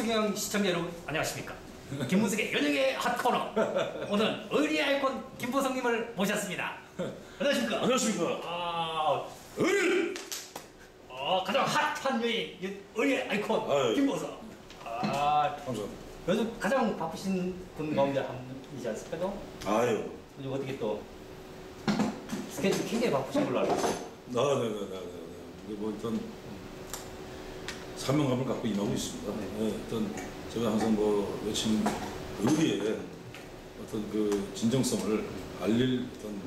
김보승형 시청자 여러분 안녕하십니까. 김보승의 연예계 핫코너 오늘 의리 아이콘 김보승님을 모셨습니다. 안녕하십니까. 안녕하십니까. 의리 가장 핫한 의리 아이콘 김보승. 감사합니다. 요즘 가장 바쁘신 분 가운데 한 분이지 않습니까? 아유. 요즘 어떻게 또 스케줄 굉장히 바쁘신 걸로 알고 있어요. 네네네네. 뭐 일단 사명감을 갖고 임하고 있습니다. 네, 일단 제가 항상 뭐 외친 의리의 어떤 그 진정성을 알릴 어떤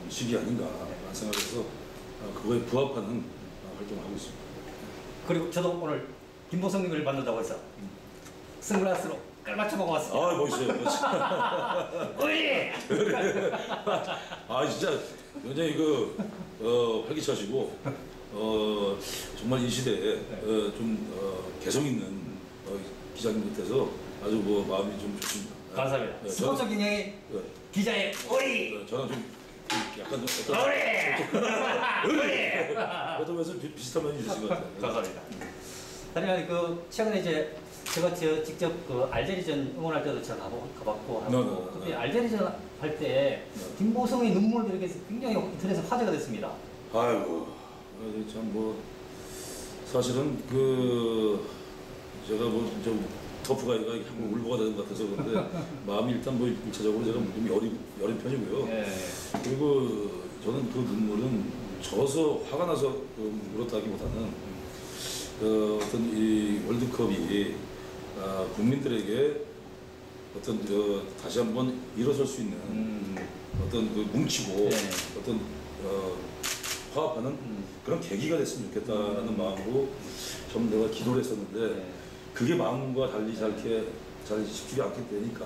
시기 아닌가 생각해서 그거에 부합하는 활동을 하고 있습니다. 그리고 저도 오늘 김보성님을 만난다고 해서 선글라스로 깔맞춰 보고 왔습니다. 아, 멋있어요. 의리! 아, 진짜 굉장히 활기차시고 정말 이 시대에 개성 있는 기자님 같아서 아주 뭐 마음이 좀 좋습니다. 감사합니다. 네, 스포츠 기능의 기자의 의리! 저랑 좀 약간 의리! 어떤 면에서 비슷한 면이 있으신 것 같아요. 감사합니다. 하지만 최근에 이제 제가 직접 알제리전 응원할 때도 제가 가봤고 하고 그때 알제리전 할 때 김보성의 눈물도 이렇게 해서 굉장히 인터넷에 화제가 됐습니다. 아이고 참 뭐 사실은 제가 좀 터프가 한번 울보가 되는 것 같아서 그런데 마음이 일단 뭐 1차적으로 제가 좀 여린 편이고요. 그리고 저는 그 눈물은 져서 화가 나서 울었다기보다는 어떤 이 월드컵이 국민들에게 어떤 다시 한번 일어설 수 있는 어떤 뭉치고 어떤 화합하는 그런 계기가 됐으면 좋겠다는 마음으로 좀 내가 기도를 했었는데 그게 마음과 달리 잘 쉽지 않게 되니까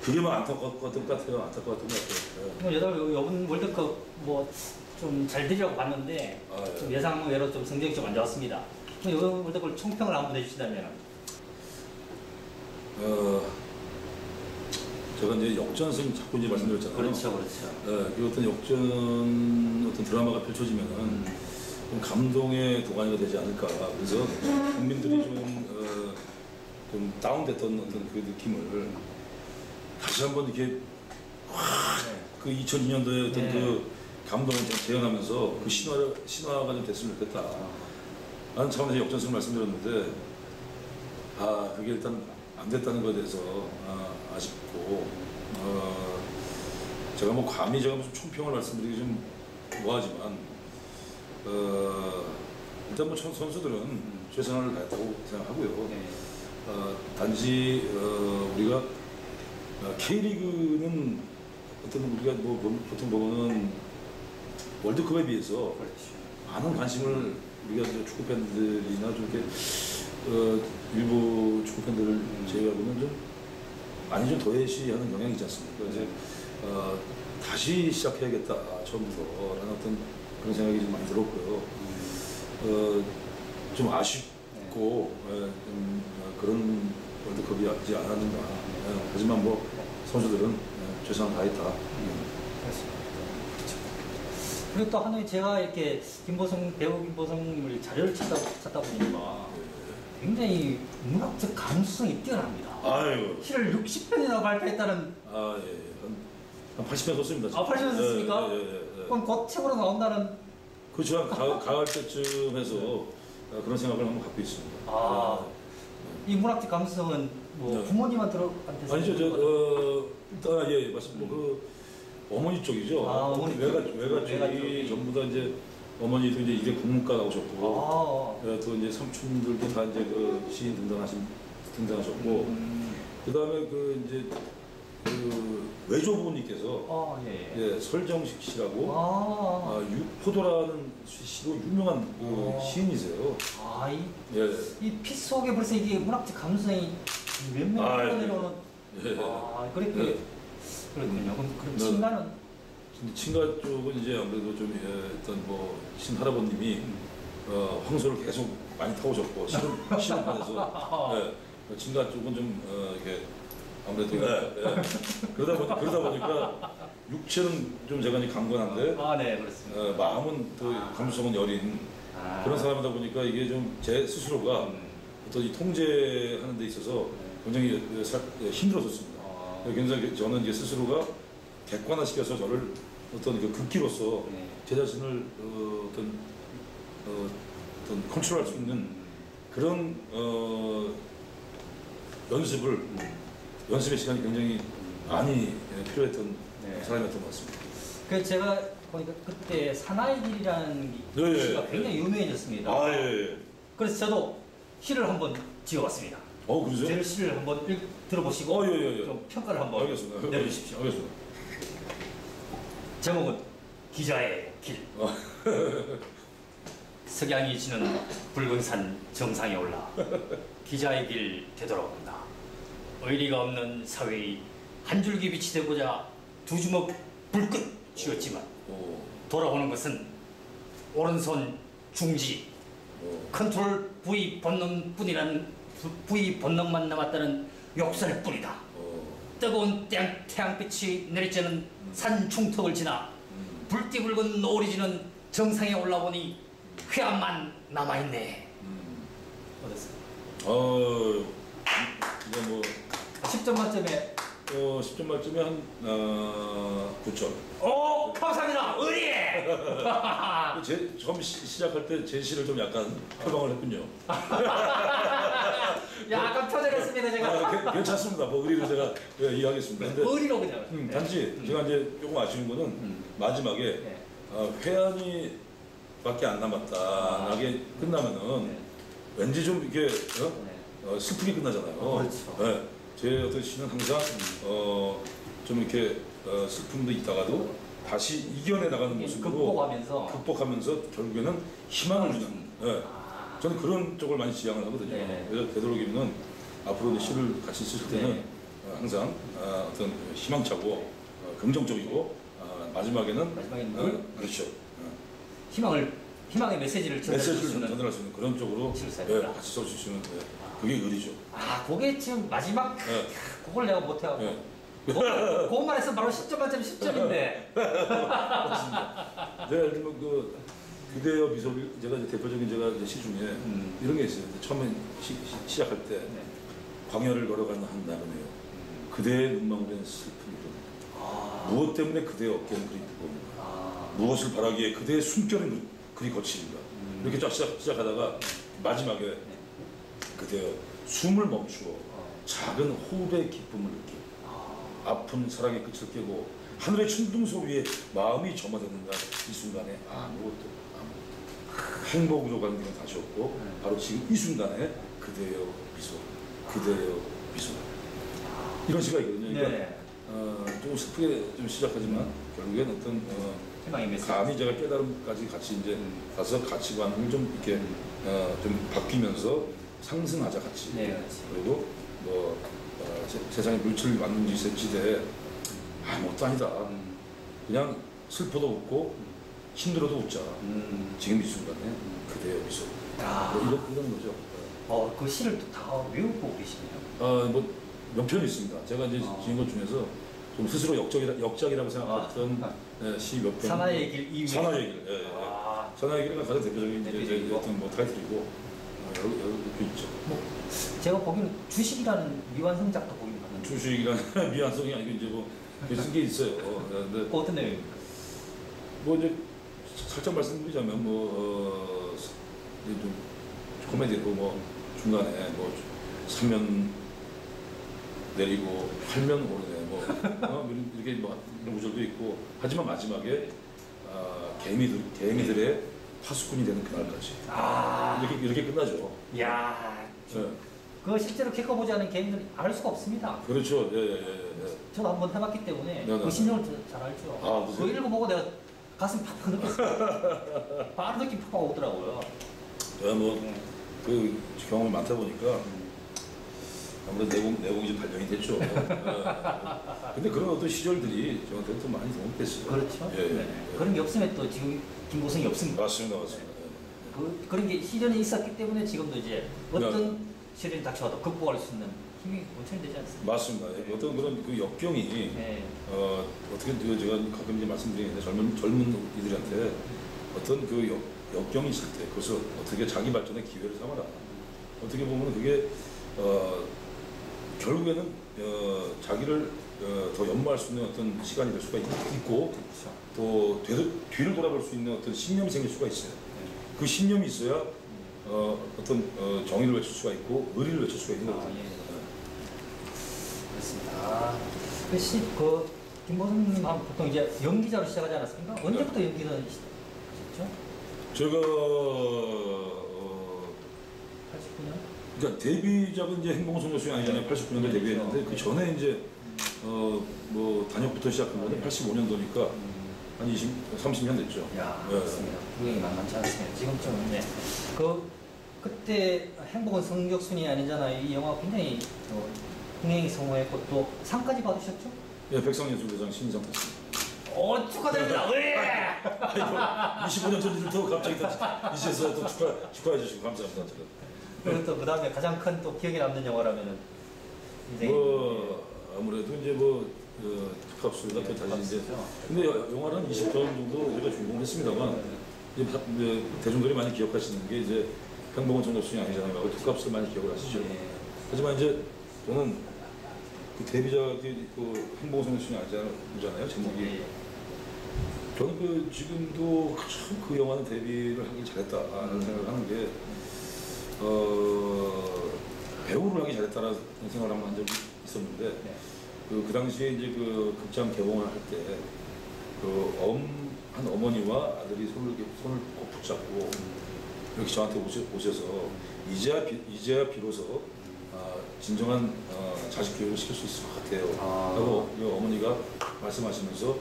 그게 막 안타까웠던 것 같아요. 이번 월드컵 뭐 좀 잘 되려고 봤는데 좀 예상외로 좀 성적이 좀 안 좋았습니다. 이번 월드컵을 총평을 한번 해주신다면 제가 이제 역전승 자꾸 이제 말씀드렸잖아요. 그렇죠. 그 어떤 어떤 드라마가 펼쳐지면은 좀 감동의 도가니가 되지 않을까. 그래서 국민들이 좀 다운됐던 어떤 그 느낌을 다시 한번 이렇게 그 2002년도에 어떤 그 감동을 좀 재현하면서 그 신화가 좀 됐으면 좋겠다. 라는 차원에서 역전승 말씀드렸는데 그게 일단 안 됐다는 것에 대해서 아쉽고 제가 뭐 감히 무슨 총평을 말씀드리기 좀 뭐하지만 일단 뭐 선수들은 최선을 다했다고 생각하고요. 단지 우리가 K리그는 어떤 우리가 뭐 보통 보면은 월드컵에 비해서 많은 관심을 우리가 축구 팬들이나 좀 이렇게 일부 축구 팬들을 제외하고는 좀 많이 좀 도외시하는 경향이 있지 않습니까? 이제 다시 시작해야겠다 처음부터라는 어떤 그런 생각이 좀 많이 들었고요. 좀 아쉽고 그런 월드컵이지 않았는가. 하지만 뭐 선수들은 최선을 다했다. 그리고 또 하나의 제가 이렇게 배우 김보성님을 자료를 찾다 보니까 굉장히 문학적 감수성이 뛰어납니다. 시를 60편이나 발표했다는. 한 80편 썼습니다. 80편 썼습니까? 그럼 곧 책으로 나온다는. 그렇죠. 가을 때쯤 해서 그런 생각을 한번 갖고 있습니다. 이 문학적 감수성은 뭐 부모님한테서 아니죠. 일단 맞습니다. 어머니 쪽이죠. 어머니 외가쪽이 전부 다 이제 어머니도 이제 이게 국문과 나오셨고, 또 이제 삼촌들도 다 이제 시인 등단하셨고, 그 다음에 이제 외조부모님께서 설정식 씨라고 포도라는 시로 유명한 시인이세요. 이 피 속에 벌써 이게 문학적 감수성이 몇몇 내려오는. 그렇군요. 그럼 친가는? 친가 쪽은 이제 아무래도 좀 친할아버님이 황소를 계속 많이 타오셨고 시름판에서 친가 쪽은 좀 이렇게 아무래도 그러다 보니까 육체는 좀 제가 강건한데 그렇습니다. 마음은 또 감수성은 여린 그런 사람이다 보니까 이게 좀 제 스스로가 어떤 이 통제하는 데 있어서 굉장히 힘들었었습니다. 굉장히 저는 이제 스스로가 객관화시켜서 저를 어떤 그 극기로서 제 자신을 어떤 컨트롤할 수 있는 그런 연습의 시간이 굉장히 많이 필요했던 사람이었던 것 같습니다. 그래서 제가 보니까 그때 사나이 길이라는 네. 시가 굉장히 유명해졌습니다. 예. 그래서 저도 시를 한번 지어봤습니다. 그러죠? 제 시를 한번 들어보시고 예. 좀 평가를 한번 알겠습니다. 내려주십시오. 알겠습니다. 제목은 기자의 길. 석양이 지는 붉은 산 정상에 올라 기자의 길 되돌아온다. 의리가 없는 사회의 한 줄기 빛이 되고자 두 주먹 불끈 쥐었지만 돌아오는 것은 오른손 중지 컨트롤 V 본능만 남았다는 욕설 뿐이다. 뜨거운 태양빛이 내리쬐는 산 중턱을 지나 불띠붉은 노을이 지는 정상에 올라오니 회한만 남아있네. 어땠어요? 이제 뭐 10점 만점에 10점 만점에 한 9점. 오, 감사합니다. 의리해. 처음 시작할 때 제 시를 좀 약간 표방을 했군요. 약간 표절했습니다 제가. 괜찮습니다. 뭐 의리로 제가 이해하겠습니다. 근데 의리로 그냥. 단지 제가 이제 조금 아쉬운 거는 마지막에 회한이 밖에 안 남았다. 나게 끝나면은 왠지 좀 이렇게 슬프게 끝나잖아요. 그렇죠. 제 어떤 시는 항상 좀 이렇게 슬픔도 있다가도 다시 이겨내 나가는 모습으로 극복하면서 결국에는 희망을 주는. 저는 그런 쪽을 많이 지향을 하거든요. 그래서 되도록이면 앞으로 시를 같이 쓰실 때는 항상 어떤 희망차고 긍정적이고 마지막에는 그렇죠. 희망의 메시지를 전달할 수 있는 그런 쪽으로 같이 써주시면 그게 의리죠. 그게 지금 마지막 그걸 내가 못해가지고 그것만 해서 바로 10점 만점 10점인데. 맞습니다. 제가 그 그대여 미소를 제가 이제 대표적인 제가 이제 시 중에 이런 게 있어요. 처음에 시작할 때 광야를 걸어가는 한 나그네요. 그대의 눈망울엔 슬픈 이름. 무엇 때문에 그대의 어깨는 그리 무거운가. 무엇을 바라기에 그대의 숨결은 그리 거칠인가. 이렇게 쫙 시작하다가 마지막에 그대여 숨을 멈추어 작은 호흡의 기쁨을 느끼 아픈 사랑의 끝을 깨고 하늘의 천둥소 위에 마음이 점화되는가. 이 순간에 아무것도 행복으로 가는 길은 다시 없고 바로 지금 이 순간에 그대여 미소 그대여 미소 이런 시가 있거든요. 그러니까 좀 슬프게 좀 시작하지만 결국엔 어떤 감히 제가 깨달음까지 같이 이제 가서 가치관을 좀 이렇게 좀 바뀌면서 상승하자 같이. 그리고 뭐 세상에 물질 많은 시대에 아무것도 아니다. 그냥 슬퍼도 웃고 힘들어도 웃자. 지금 이 순간에 그대여 미소. 뭐 이런 거죠. 그 시를 또 다 외우고 계시네요. 뭐 몇 편이 있습니다. 제가 이제 지은 것 중에서 좀 스스로 역작이라고 생각했던 시 몇 편. 사나이의 길 2위. 사나이의 길. 사나이의 길은 가장 대표적인 이제 어떤 뭐 타이틀이고 여러 편 있죠. 제가 보기에는 주식이라는 미완성작도 보긴 봤는데. 주식이라는 미완성이 아니고 이제 뭐 쓴 게 있어요. 근데 어떤 내용입니까? 뭐 이제 살짝 말씀드리자면 좀 코미디로 뭐 중간에 뭐 3면 내리고 8면 오르네 뭐 이렇게 뭐 이런 구절도 있고 하지만 마지막에 개미들의 파수꾼이 되는 그날까지 이렇게 끝나죠. 야, 그거 실제로 겪어보지 않은 개미들은 알 수가 없습니다. 그렇죠. 저도 한번 해봤기 때문에 그 심정을 잘 알죠. 그거 읽어보고 내가 가슴 팍팍 느꼈어요. 바로 느낌 팍팍 오더라고요. 제가 그 경험이 많다 보니까 아무래도 내공이 좀 발견이 됐죠. 근데 그런 어떤 시절들이 저한테 또 많이 도움이 됐어요. 그렇죠. 그런 게 없으면 또 지금 김보성이 없습니다. 맞습니다. 그런 게 시련이 있었기 때문에 지금도 이제 어떤 시련이 닥쳐도 극복할 수 있는 힘이 원천이 되지 않습니까? 맞습니다. 어떤 그런 그 역경이 어떻게 제가 가끔 이제 말씀드리는데 젊은 이들한테 어떤 그 역경이 있을 때 그것을 어떻게 자기 발전의 기회를 삼아라. 어떻게 보면 그게 결국에는 자기를 더 연마할 수 있는 어떤 시간이 될 수가 있고 그렇죠. 또 뒤를 돌아볼 수 있는 어떤 신념이 생길 수가 있어요. 그 신념이 있어야 어떤 정의를 외칠 수가 있고 의리를 외칠 수가 있는 거거든요. 그렇습니다. 그 김보성님 하면 보통 이제 연기자로 시작하지 않았습니까? 언제부터 연기는 하셨죠? 제가 89년? 그러니까 데뷔작은 이제 행복은 소녀수이 아니잖아요. 89년도에 데뷔했는데 그 전에 이제 뭐 단역부터 시작한 거는 85년도니까 한 30년 됐죠. 야, 그렇습니다. 구경이 만만치 않습니다. 지금쯤은 네. 그때 행복은 성적순이 아니잖아요. 이 영화 굉장히 흥행이 성공했고 또 상까지 받으셨죠? 예, 백상예술대상 신인상 탔습니다. 축하드립니다. 왜? 25년 전 일을 또 갑자기 이제서 또 축하해 주시고 감사합니다. 그리고 또 그다음에 가장 큰 또 기억에 남는 영화라면은 아무래도 이제 특합수가 또 다시 이제 근데 영화는 20편 정도 우리가 주인공을 했습니다만 이제 대중들이 많이 기억하시는 게 이제 행복은 정답순이 아니잖아요. 하고 특합수를 많이 기억을 하시죠. 하지만 이제 저는 그 데뷔작이 그 행복은 정답순이 아니잖아요. 제목이. 저는 지금도 참 그 영화는 데뷔를 하길 잘했다라는 생각을 하는 게 배우를 하기 잘했다라는 생각을 한번 한 적이 있었는데 그 당시에 이제 그 극장 개봉을 할 때 한 어머니와 아들이 손을 꼭 붙잡고 이렇게 저한테 오셔서 이제야 비로소 진정한 자식 교육을 시킬 수 있을 것 같아요. 하고 어머니가 말씀하시면서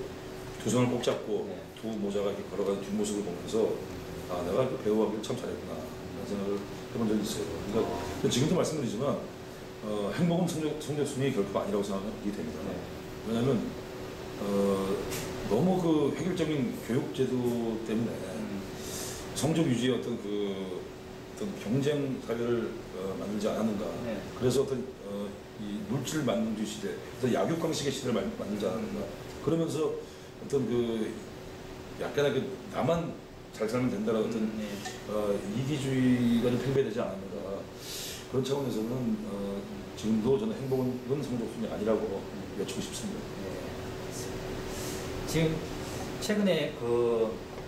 두 손을 꼭 잡고 두 모자가 이렇게 걸어가는 뒷모습을 보면서 내가 배우하기를 참 잘했구나 라는 생각을 해본 적이 있어요. 그러니까 지금도 말씀드리지만 행복은 성적순이 결코 아니라고 생각이 됩니다. 왜냐하면 너무 그 획일적인 교육제도 때문에 성적 유지의 어떤 경쟁 사회를 만들지 않았는가. 그래서 이 물질 만능주의 시대, 약육강식의 시대를 만들지 않았는가. 그러면서 약간의 나만 잘 살면 된다라는 이기주의가 좀 팽배되지 않았는가. 그런 차원에서는 지금도 저는 행복은 성적순이 아니라고 외치고 싶습니다. 지금 최근에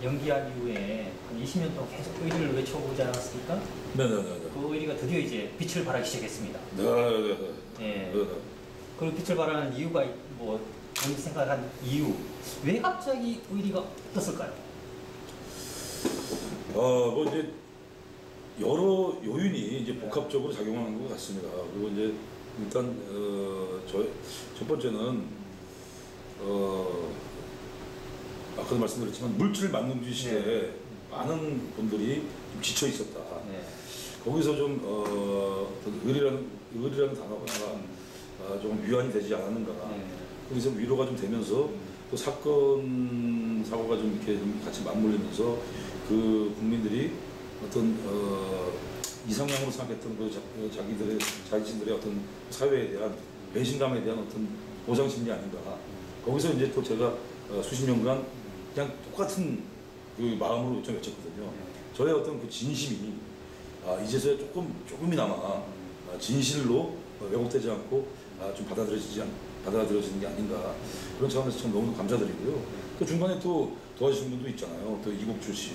연기한 이후에 한 20년 동안 계속 의리를 외쳐보지 않았습니까? 네네네. 그 의리가 드디어 이제 빛을 발하기 시작했습니다. 네네네. 그리고 빛을 발하는 이유가 본인 생각한 이유, 왜 갑자기 의리가 떴을까요? 이제 여러 요인이 이제 복합적으로 작용하는 것 같습니다. 그리고 이제 일단 첫 번째는 아까도 말씀드렸지만 물질 만능주의 시대에 많은 분들이 좀 지쳐 있었다. 거기서 좀 어떤 의리라는 단어가 좀 위안이 되지 않았는가. 그래서 위로가 좀 되면서 또 사고가 좀 이렇게 같이 맞물리면서 그 국민들이 어떤 이상향으로 생각했던 자신들의 어떤 사회에 대한 배신감에 대한 어떤 보상 심리 아닌가. 거기서 이제 또 제가 수십 년간 그냥 똑같은 그 마음으로 좀 외쳤거든요. 저의 어떤 그 진심이 이제서야 조금이나마 진실로 왜곡되지 않고 좀 받아들여지는 게 아닌가. 그런 차원에서 참 너무 감사드리고요. 또 중간에 또 도와주신 분도 있잖아요. 또 이국주 씨.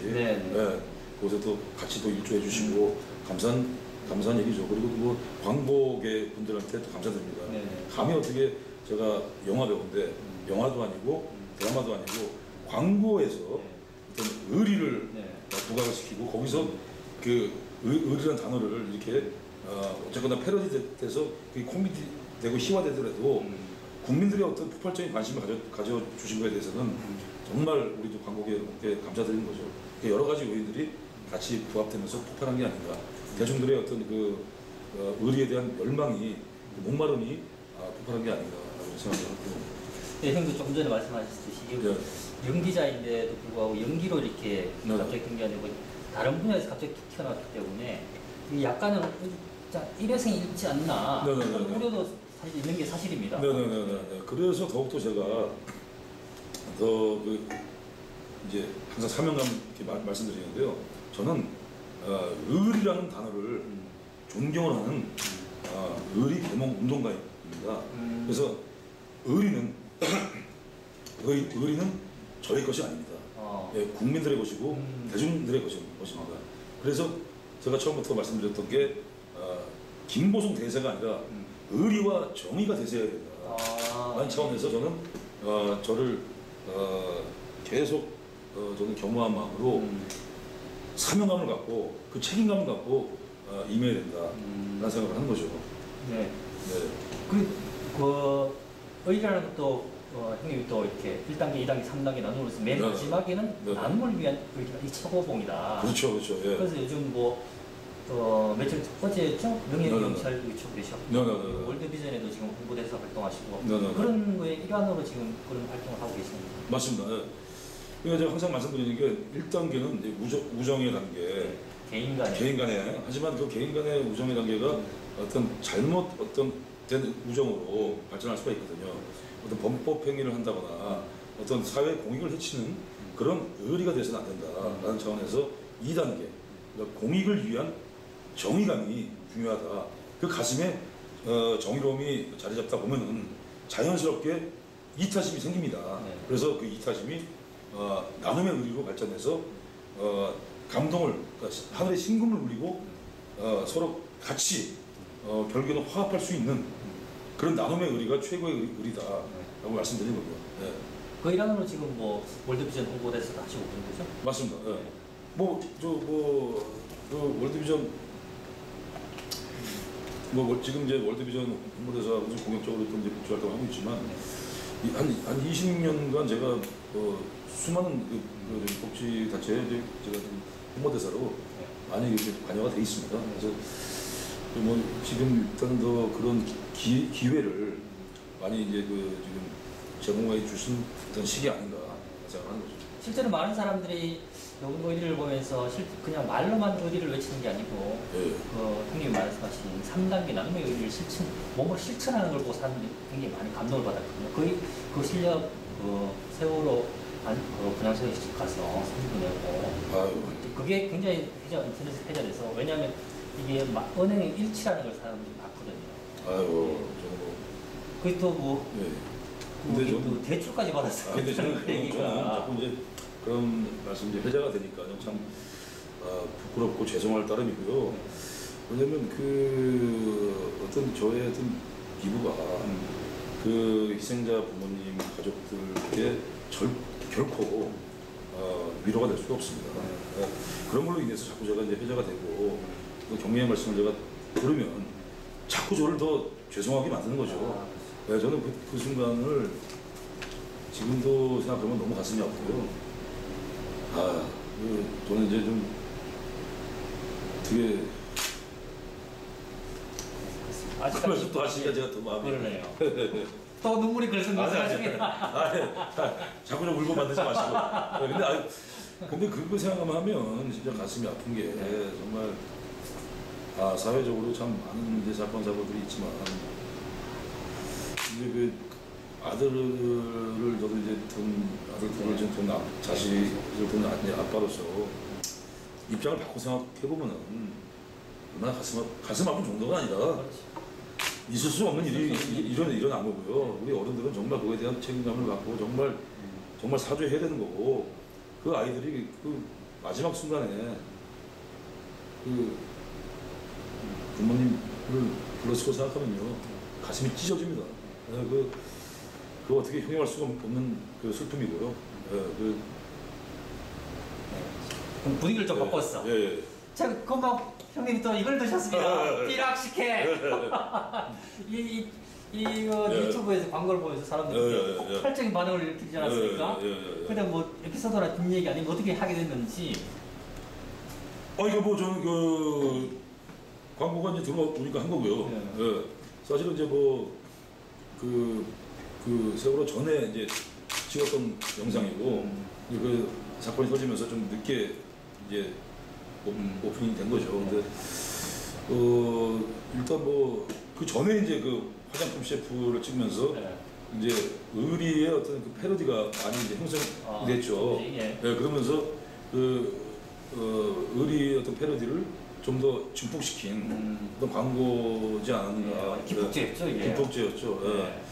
거기서 또 같이 또 일조해 주시고 감사한 얘기죠. 그리고 뭐 광고계 분들한테 또 감사드립니다. 감히 어떻게 제가 영화 배우인데 영화도 아니고 드라마도 아니고 광고에서 어떤 의리를 부각을 시키고 거기서 그 의리라는 단어를 이렇게 어쨌거나 패러디 돼서 그게 코미디 되고 희화되더라도 국민들의 어떤 폭발적인 관심을 가져주신 거에 대해서는 정말 우리도 광고계 여러분께 감사드리는 거죠. 여러 가지 요인들이 같이 부합되면서 폭발한 게 아닌가. 대중들의 어떤 의리에 대한 열망이, 목마름이 폭발한 게 아닌가라고 생각하고. 네, 형도 조금 전에 말씀하셨듯이 연기자인데도 불구하고 연기로 이렇게 갑자기 된 게 아니고 다른 분야에서 갑자기 툭 튀어나왔기 때문에 약간은 일회성이 있지 않나 그런 우려도 사실 있는 게 사실입니다. 그래서 더욱더 제가 이제 항상 사명감 이렇게 말씀드리는데요. 저는 의리라는 단어를 존경을 하는 의리 계몽 운동가입니다. 그래서 의리는 의리는 저희 것이 아닙니다. 예, 국민들의 것이고 대중들의 것입니다. 그래서 제가 처음부터 말씀드렸던 게 김보성 대세가 아니라 의리와 정의가 대세여야 된다. 라는 차원에서 저는 저를 계속 저는 겸허한 마음으로 사명감을 갖고 그 책임감을 갖고 임해야 된다라는 생각을 하는 거죠. 네. 네. 그 의리라는 것도 형님이 또 이렇게 1단계, 2단계, 3단계 나누어서 맨 네. 마지막에는 네. 나눔을 위한 의리가 이 최고봉이다. 그렇죠, 그렇죠. 예. 그래서 요즘 뭐 며칠 어제죠? 명예경찰 위촉되셨고 네. 월드비전에도 지금 홍보대사 활동하시고 네. 그런 거에 일환으로 지금 그런 활동을 하고 계십니다. 맞습니다. 예. 그러니까 제가 항상 말씀드리는 게 1단계는 우정의 단계, 개인 간의 하지만 그 개인 간의 우정의 단계가 어떤 잘못 된 우정으로 발전할 수가 있거든요. 어떤 범법 행위를 한다거나 어떤 사회 공익을 해치는 그런 의리가 돼서는 안 된다라는 차원에서 2단계, 그러니까 공익을 위한 정의감이 중요하다. 그 가슴에 정의로움이 자리 잡다 보면은 자연스럽게 이타심이 생깁니다. 네. 그래서 그 이타심이 나눔의 의리로 발전해서 감동을, 그러니까 하늘의 심금을 울리고 서로 같이 결국에는 화합할 수 있는 그런 나눔의 의리가 최고의 의리다라고 말씀드린 거고요. 네. 그 일환으로 지금 뭐 월드비전 홍보대사도 하시고 그런 거죠? 맞습니다. 네. 그 월드비전 지금 이제 월드비전 홍보대사하고 공격적으로 또 이제 복지 활동을 하고 있지만 한 20년간 제가 수많은 그 복지 단체에 이제 제가 홍보대사로 많이 이렇게 관여가 돼 있습니다. 그래서 뭐 지금 일단 더 그런 기회를 많이 이제 지금 제공해 주신 어떤 시기 아닌가 생각하는 거죠. 실제로 많은 사람들이 요 의리를 보면서 그냥 말로만 의리를 외치는 게 아니고 네. 형님이 말씀하신 3단계 나눔의 의리를 몸으로 실천하는 걸 보고 사람들이 굉장히 많이 감동을 받았거든요. 그 실력 세월호 분향소에 가서 사진도 내고 그게 굉장히 인터넷에 회자돼서 왜냐하면 이게 은행의 일치라는 걸 사람들이 봤거든요. 그게 또 뭐 근데 또 대출까지 받았어요. 근데 저는 자꾸 이제 그런 말씀 이제 회자가 되니까 참 부끄럽고 죄송할 따름이고요. 왜냐면 어떤 저의 어떤 기부가 그 희생자 부모님 가족들께 결코 위로가 될 수가 없습니다. 그런 걸로 인해서 자꾸 제가 이제 회자가 되고 또 격려의 말씀을 제가 들으면 자꾸 저를 더 죄송하게 만드는 거죠. 저는 그 순간을 지금도 생각하면 너무 가슴이 아프고요. 저는 이제 좀 되게 아직까지 또 하시니까 제가 더 마음이 그러네요. 또 눈물이 글썽글썽 하시겠다. 자꾸 좀 울고 만들지 마시고. 근데 그거 생각하면 진짜 가슴이 아픈 게 정말 사회적으로 참 많은 이제 사건 사고들이 있지만 근데 그 아들을 저도 이제 아들 둘을 둔 자식을 둔 아빠로서 입장을 바꿔 생각해 보면은 얼마나 가슴 아픈 정도가 아니라 있을 수 없는 일이 일어난 거고요. 우리 어른들은 정말 그거에 대한 책임감을 갖고 정말 사죄해야 되는 거고 그 아이들이 그 마지막 순간에 그 부모님을 불렀을 거 생각하면요 가슴이 찢어집니다. 그 어떻게 형용할 수가 없는 그 슬픔이고요. 그럼 분위기를 좀 바꿨어. 제가 금방 형님이 또 이걸 드셨습니다. 삐락식혜. 이거 유튜브에서 광고를 보면서 사람들이 폭발적인 반응을 일으키지 않았습니까? 근데 뭐 에피소드나 뒷얘기 아니면 어떻게 하게 됐는지. 이거 뭐 저는 그 광고가 이제 들어오니까 한 거고요. 사실은 이제 그 세월호 전에 이제 찍었던 영상이고 그 사건이 터지면서 좀 늦게 이제 오픈이 된 거죠. 근데 일단 그 전에 이제 그 화장품 셰프를 찍으면서 이제 의리의 어떤 그 패러디가 많이 이제 형성이 됐죠. 그러면서 그 의리의 어떤 패러디를 좀 더 증폭시킨 어떤 광고지 않았는가. 네, 기폭제였죠 이게. 기폭제였죠. 예. 네.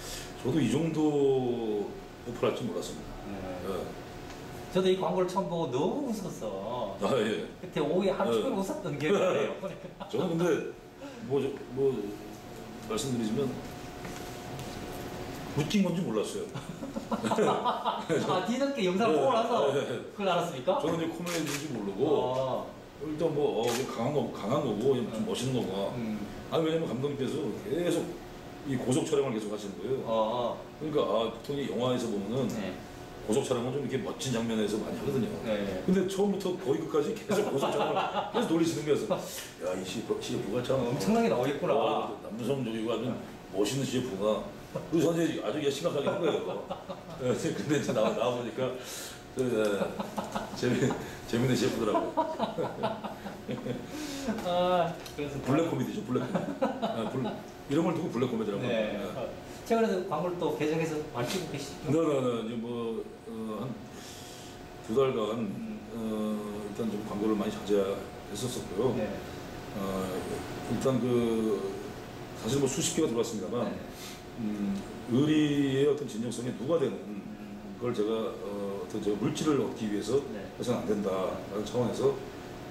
저도 이 정도 오픈할 줄 몰랐습니다. 네. 예. 저도 이 광고를 처음 보고 너무 웃었어. 아 예. 그때 오후에 하루 종일 웃었던 기억이 나요. 저는 근데 뭐 말씀드리지만 웃긴 건지 몰랐어요. 아 뒤늦게 영상 보고 나서 그걸 알았습니까? 저는 이제 코미디인지 모르고 일단 뭐 강한 거고 좀 멋있는 거고. 왜냐면 감독님께서 계속 이 고속 촬영을 계속 하시는 거예요. 그러니까 보통 이 영화에서 보면은 네. 고속 촬영은 좀 이렇게 멋진 장면에서 많이 하거든요. 네. 근데 처음부터 거의 끝까지 계속 고속 촬영을 계속 돌리시는 거여서 야이 CF가 참 엄청나게 나오겠구나. 남성적이고 아주 멋있는 CF구나. 그래서 저는 아주 심각하게 한 거예요. 근데 이제 나와보니까 재밌는 CF더라고요. 그래서 블랙 코미디죠, 블랙 코미디. 이런 걸 두고 블랙 코미디라고 네. 합니다. 최근에도 광고를 또 개정해서 많이 찍고 계시죠? 이제 뭐 한 두 달간 일단 좀 광고를 많이 자제했었었고요. 네. 일단 사실 뭐 수십 개가 들어왔습니다만 네. 의리의 어떤 진정성에 누가 되는 그걸 제가 어떤 물질을 얻기 위해서 네. 해서는 안 된다라는 차원에서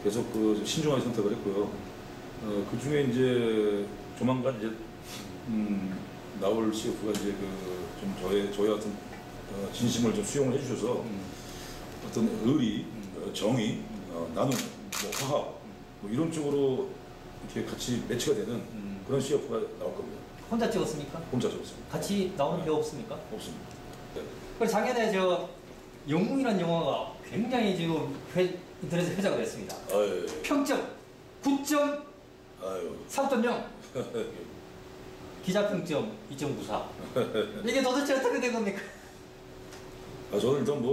계속 신중하게 선택을 했고요. 그 중에 이제 조만간 이제 나올 CF가 이제 좀 저의 어떤 진심을 좀 수용을 해주셔서 어떤 의리, 정의, 나눔, 뭐 화합 뭐 이런 쪽으로 이렇게 같이 매치가 되는 그런 CF가 나올 겁니다. 혼자 찍었습니까? 혼자 적었습니다. 같이 나오는 배우 없습니까? 없습니다. 네. 그리고 작년에 영웅이라는 영화가 굉장히 지금 인터넷에 회자가 됐습니다. 아유, 평점 9.3.0, 아유. 기자평점 2.94. 이게 도대체 어떻게 된 겁니까? 저는 일단 다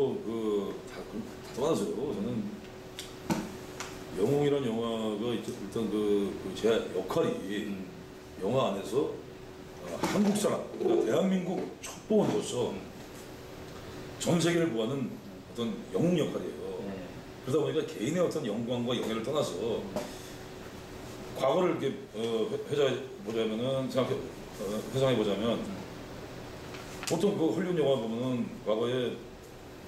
떠나서요. 저는 영웅이라는 영화가 일단 제 역할이 영화 안에서 한국 사람, 그러니까 대한민국 첩보원으로서 전 세계를 보하는 어떤 영웅 역할이에요. 네. 그러다 보니까 개인의 어떤 영광과 영예를 떠나서 과거를 이렇게 회상해 보자면 보통 헐리우드 영화 보면은 과거에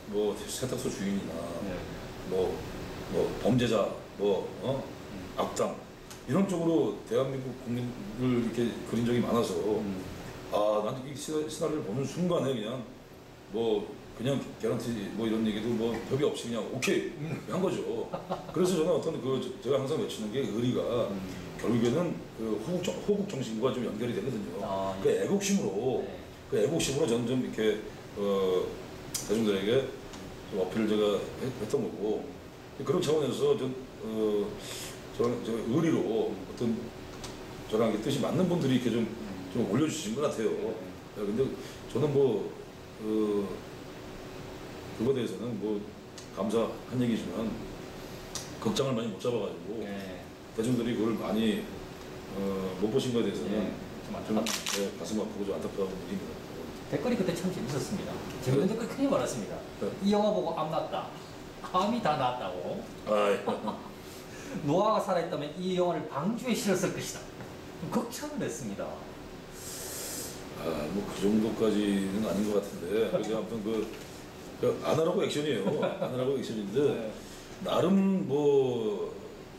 뭐 세탁소 주인이나 뭐 범죄자 악당 이런 쪽으로 대한민국 국민을 이렇게 그린 적이 많아서 난 이 시나리오를 보는 순간에 그냥 개런티 이런 얘기도 벽이 없이 그냥 오케이 한 거죠. 그래서 저는 어떤 제가 항상 외치는 게 의리가 결국에는 호국 정신과 좀 연결이 되거든요. 그 애국심으로 저는 좀 이렇게 대중들에게 좀 어필을 제가 했던 거고 그런 차원에서 저는 의리로 어떤 저랑 이렇게 뜻이 맞는 분들이 이렇게 좀 올려주신 것 같아요. 근데 저는 그거에 대해서는 감사한 얘기지만 극장을 많이 못 잡아가지고 대중들이 그걸 많이 못 보신 것에 대해서는 좀 가슴 아프고 좀 안타까운 일입니다. 댓글이 그때 참 재밌었습니다. 재밌는 댓글 크게 많았습니다. 이 영화 보고 암 났다. 암이 다 났다고. 노아가 살아있다면 이 영화를 방주에 실었을 것이다. 걱정을 했습니다. 그 정도까지는 아닌 것 같은데 그게 아무튼 아나라고 액션이에요. 아나라고 액션인데 나름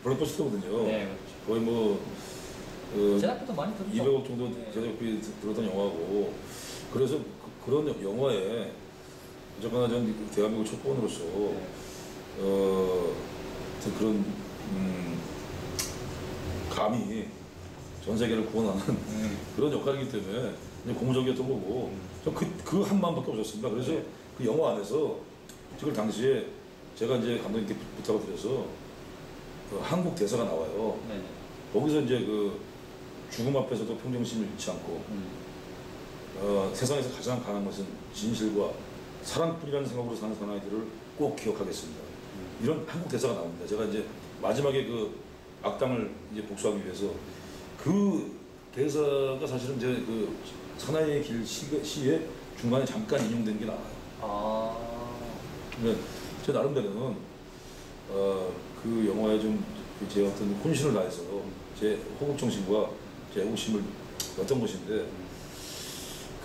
블록버스터거든요. 네, 거의 제작비도 많이 들었죠. 200억 정도 제작비 들었던 영화고 그래서 그런 영화에 어쨌거나 전 대한민국 첩보원으로서 그런 감히 전 세계를 구원하는 그런 역할이기 때문에 고무적이었던 거고 그 한 마음밖에 없었습니다. 그래서 그 영화 안에서 찍을 당시에 제가 이제 감독님께 부탁을 드려서 한국 대사가 나와요. 거기서 이제 죽음 앞에서도 평정심을 잃지 않고 세상에서 가장 강한 것은 진실과 사랑뿐이라는 생각으로 사는 사나이들을 꼭 기억하겠습니다. 이런 한국 대사가 나옵니다. 제가 이제 마지막에 악당을 이제 복수하기 위해서 그 대사가 사실은 이제 사나이의 길 시의 중간에 잠깐 인용된 게 나와요. 근데 제 나름대로는 그 영화에 좀 제 어떤 혼신을 다해서 제 호국 정신과 제 애국심을 어떤 것인데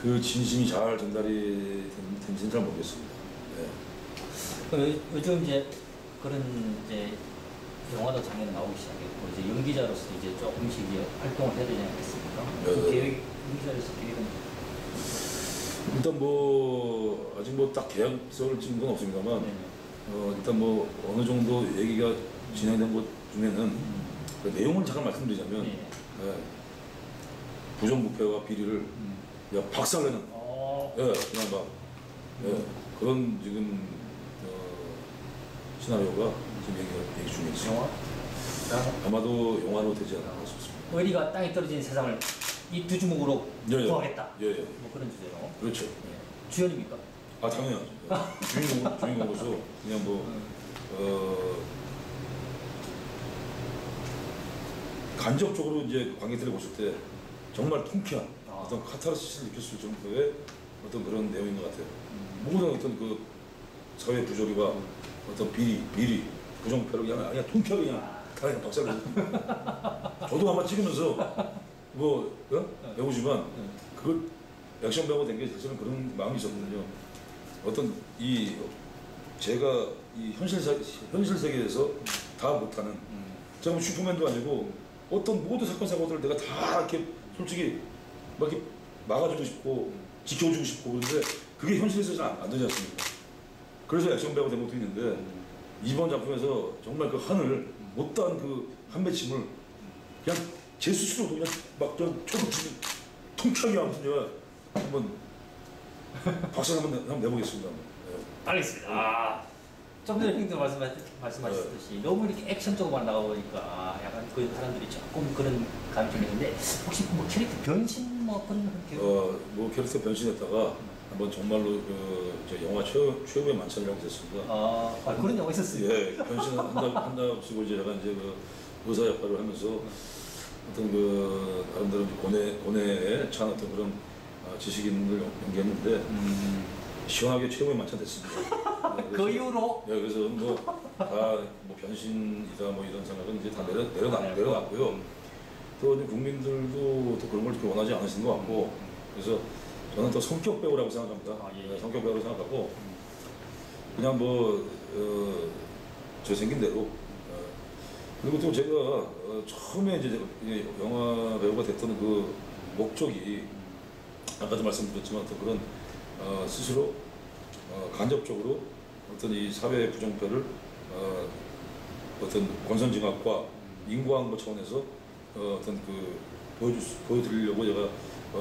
그 진심이 잘 전달이 된지는 잘 모르겠습니다. 네. 그럼 요즘 이제 그런 이제 영화도 작년에 나오기 시작했고 이제 연기자로서 이제 조금씩 이제 활동을 해야 되지 않겠습니까? 그 계획 연기자로서 계획은 일단 뭐 아직 뭐 딱 계약서를 찍은 건 없습니다만 일단 뭐 어느 정도 얘기가 진행된 것 중에는 그 내용을 잠깐 말씀드리자면 부정부패와 비리를 그냥 박살내는 그냥 막 그런 지금 시나리오가 지금 얘기 중에 있어요. 영화? 아마도 영화로 되지 않을까 싶습니다. 의리가 땅에 떨어진 세상을 이 두 주먹으로 구하겠다. 뭐 그런 주제로. 그렇죠. 주연입니까? 아 당연하죠. 주인공으로서 그냥 뭐 간접적으로 이제 관객들이 보실 때 정말 통쾌한 어떤 카타르시스를 느꼈을 정도의 어떤 그런 내용인 것 같아요. 모든 어떤 그 사회 부조리와 어떤 비리, 부정부패를 그냥 통쾌하게 그냥 박살내고 저도 아마 찍으면서 뭐 배우지만 그걸 액션 배우가 된 게 사실은 그런 마음이 있었거든요. 어떤 이 제가 이 현실 세계에서 다 못하는 제가 뭐 슈퍼맨도 아니고 어떤 모든 사건 사고들을 내가 다 이렇게 솔직히 막 이렇게 막아주고 싶고 지켜주고 싶고 그런데 그게 현실에서 잘 안 되지 않습니까? 그래서 액션 배우가 된 것도 있는데 이번 작품에서 정말 그 하늘 못다한 그 한맺힘을 그냥 제 스스로도 그냥 막저 초록빛이 통쾌하게 아무튼 제가 한번 박수 한번 내보겠습니다. 알겠습니다. 좀 전에 형님도 말씀하셨듯이 너무 이렇게 액션적으로만 나오니까 약간 그 사람들이 조금 그런 감이 좀 있는데 혹시 뭐 캐릭터 변신 뭐 그런 뭐 캐릭터 변신했다가 한번 정말로 저 영화 최후의 만찬이라고 됐습니다. 그런 영화 있었어요. 예, 변신한다고 쓰고 이제 제가 이제 그 의사 역할을 하면서 어떤 그 나름대로 고뇌에 찬 어떤 그런 지식인을 연기했는데 시원하게 최후의 만찬 됐습니다. 네, 그 이후로? 네, 그래서 뭐 변신이다 뭐 이런 생각은 이제 다 내려놨고요. 또 이제 국민들도 또 그런 걸 그렇게 원하지 않으시는 것 같고 그래서 저는 또 성격 배우라고 생각합니다. 네, 성격 배우라고 생각하고 그냥 뭐 저 생긴 대로 그리고 또 제가 처음에 이제 영화 배우가 됐던 그 목적이 아까도 말씀드렸지만 어떤 그런 스스로 간접적으로 어떤 이 사회 부정패를 어떤 권선징악과 인과응보 차원에서 어떤 그 보여드리려고 제가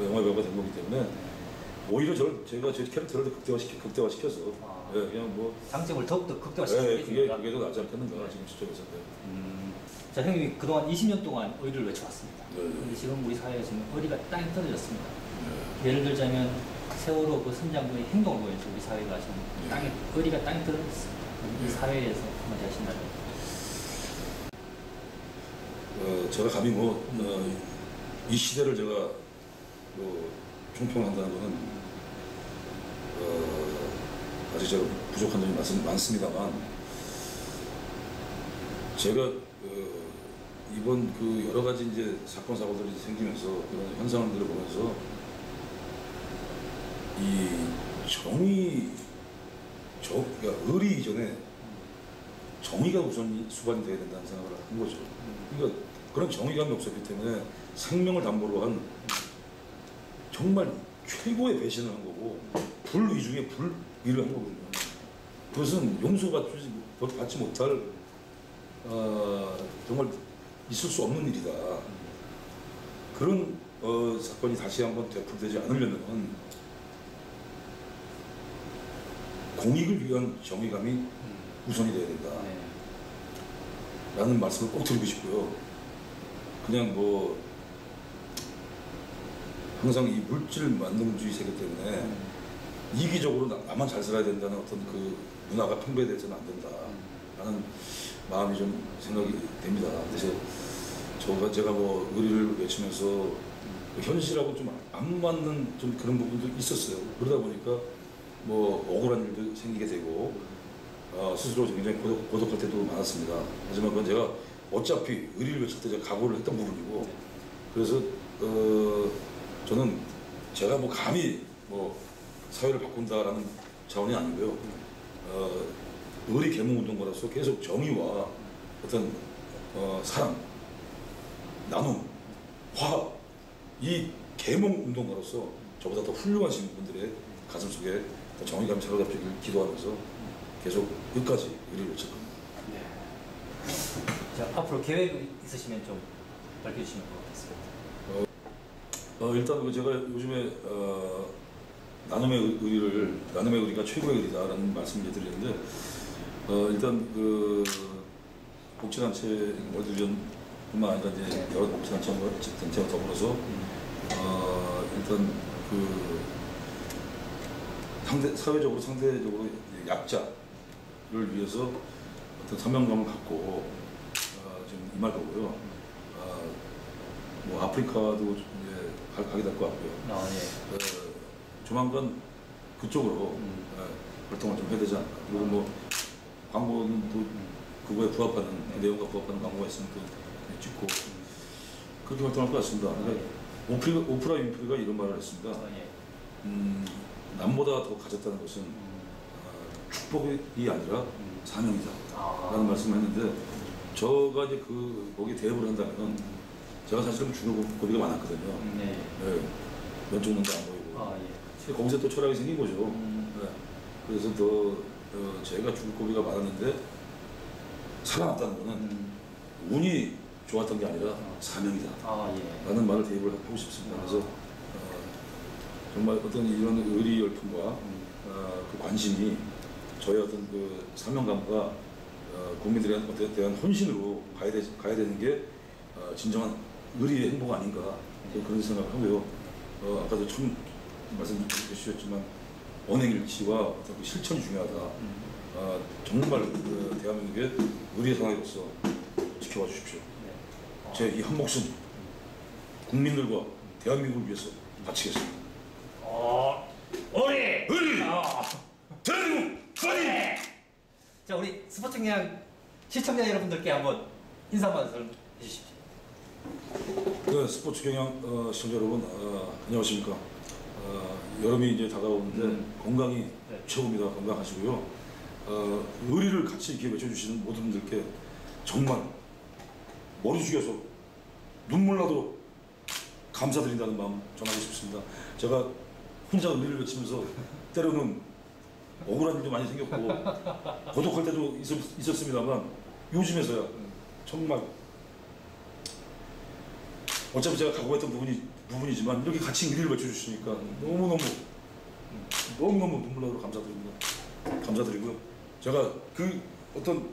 영화 배우가 된 거기 때문에 오히려 제가 제 캐릭터를 극대화시켜서 그냥 뭐 장점을 더욱더 극대화시키니까 그게 더 낫지 않겠는가 지금 시점에서. 자 형님이 그동안 20년 동안 의리를 외쳐왔습니다. 그런데 지금 우리 사회가 지금 의리가 땅에 떨어졌습니다. 예를 들자면 세월호 그 선장군의 행동을 보여서 우리 사회가 지금 의리가 땅에 떨어졌습니다. 이 사회에서 한마디 하신다면? 제가 감히 이 시대를 제가 총평한다는 것은 아직 제가 부족한 점이 많습니다만 제가 이번 그 여러 가지 이제 사건 사고들이 생기면서 그런 현상들을 보면서 이 그러니까 의리 이전에 정의가 우선 수반이 돼야 된다는 생각을 한 거죠. 그러니까 그런 정의감이 없었기 때문에 생명을 담보로 한 정말 최고의 배신을 한 거고 불의 중에 불의를 한 거거든요. 그것은 용서받지 못할 정말 있을 수 없는 일이다. 그런 사건이 다시 한번 되풀이되지 않으려면 공익을 위한 정의감이 우선이 돼야 된다. 라는 말씀을 꼭 드리고 싶고요. 그냥 뭐 항상 이 물질 만능주의 세계 때문에 이기적으로 나만 잘 살아야 된다는 어떤 그 문화가 팽배되어서는 안 된다 라는 마음이 좀 생각이 됩니다. 그래서 제가 뭐 의리를 외치면서 현실하고 좀 안 맞는 좀 그런 부분도 있었어요. 그러다 보니까 뭐 억울한 일도 생기게 되고 스스로 굉장히 고독할 때도 많았습니다. 하지만 그건 제가 어차피 의리를 외칠 때 제가 각오를 했던 부분이고 그래서 저는 제가 뭐 감히 뭐 사회를 바꾼다라는 차원이 아니고요. 의리 계몽 운동가로서 계속 정의와 어떤 사랑, 나눔, 화합 이 계몽 운동가로서 저보다 더 훌륭하신 분들의 가슴속에 더 정의감이 사로잡히길 기도하면서 계속 끝까지 의리를 외칠 겁니다. 자, 앞으로 계획 있으시면 좀 밝혀주시면 좋겠습니다. 일단 제가 요즘에 나눔의 의리가 최고의 의리다라는 말씀을 드리는데 일단 그 복지단체 월드비전뿐만 아니라 이제 여러 복지단체와 더불어서 일단 그 사회적으로 상대적으로 약자를 위해서 어떤 사명감을 갖고 지금 임할 거고요. 뭐 아프리카도 이제 가게 될 것 같고요. 조만간 그쪽으로 활동을 좀 해야 되지 않을까. 그리고 뭐 광고는 또 그거에 부합하는 내용과 부합하는 광고가 있으면 또 찍고 그렇게 활동할 것 같습니다. 그러니까 오프라 윈프리가 이런 말을 했습니다. 남보다 더 가졌다는 것은 축복이 아니라 사명이다 라는 말씀을 했는데 저가 이제 거기에 대입을 한다면 제가 사실은 죽을 고비가 많았거든요. 왼쪽 눈도 안 보이고 거기서 또 철학이 생긴 거죠. 그래서 제가 죽을 고비가 많았는데 살아났다는 거는 운이 좋았던 게 아니라 사명이다 라는 말을 대입을 하고 싶습니다. 그래서 정말 어떤 이런 의리 열풍과 그 관심이 저의 어떤 그 사명감과 국민들에 대한 헌신으로 가야 되는 게 진정한 의리의 행복 아닌가 그런 생각을 하고요. 아까도 처음 말씀 주셨지만 언행일치와 어떤 그 실천이 중요하다. 정말 대한민국의 의리의 사나이로서 지켜봐 주십시오. 제 이 한 목숨 국민들과 대한민국을 위해서 바치겠습니다. 의리! 대한민국 의리! 자, 우리 스포츠 그냥 시청자 여러분들께 한번 인사 말씀 해주십시오. 네, 스포츠 경향 시청자 여러분 안녕하십니까. 여름이 이제 다가오는데 건강이 최고입니다. 건강하시고요. 의리를 같이 이렇게 외쳐주시는 모든 분들께 정말 머리 숙여서 눈물 나도록 감사드린다는 마음 전하고 싶습니다. 제가 혼자 의리를 외치면서 때로는 억울한 일도 많이 생겼고 고독할 때도 있었습니다만 요즘에서야 정말 어차피 제가 각오했던 부분이지만 이렇게 같이 의리를 외쳐주시니까 너무너무 눈물 나도록 감사드리고요. 제가 그 어떤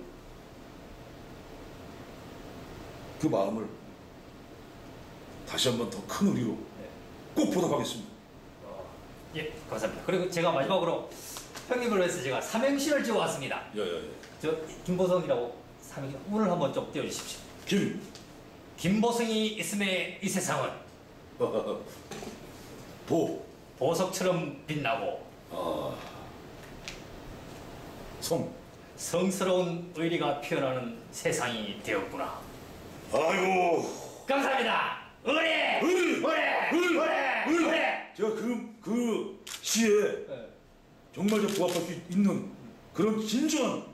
그 마음을 다시 한번 더 큰 의리로 꼭 보답하겠습니다. 예, 감사합니다. 그리고 제가 마지막으로 형님을 위해서 제가 삼행시를 지어왔습니다. 저 김보성이라고 삼행시 오늘 한번 좀 띄워주십시오. 김보성이 있음에 이 세상은 보석처럼 빛나고 성스러운 의리가 피어나는 세상이 되었구나. 아이고 감사합니다. 의리! 제가 그 시에 정말 부합할 수 있는 그런 진정한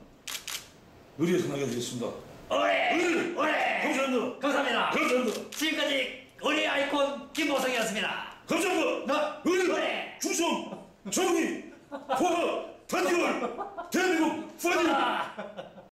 의리의 사나이가 되겠습니다. 의리! 감사합니다. 감사합니다. 지금까지 의리 아이콘 김보성이었습니다. 감사합니다. 의리, 충성, 정의, 화합, 단결, 대한민국 파이팅!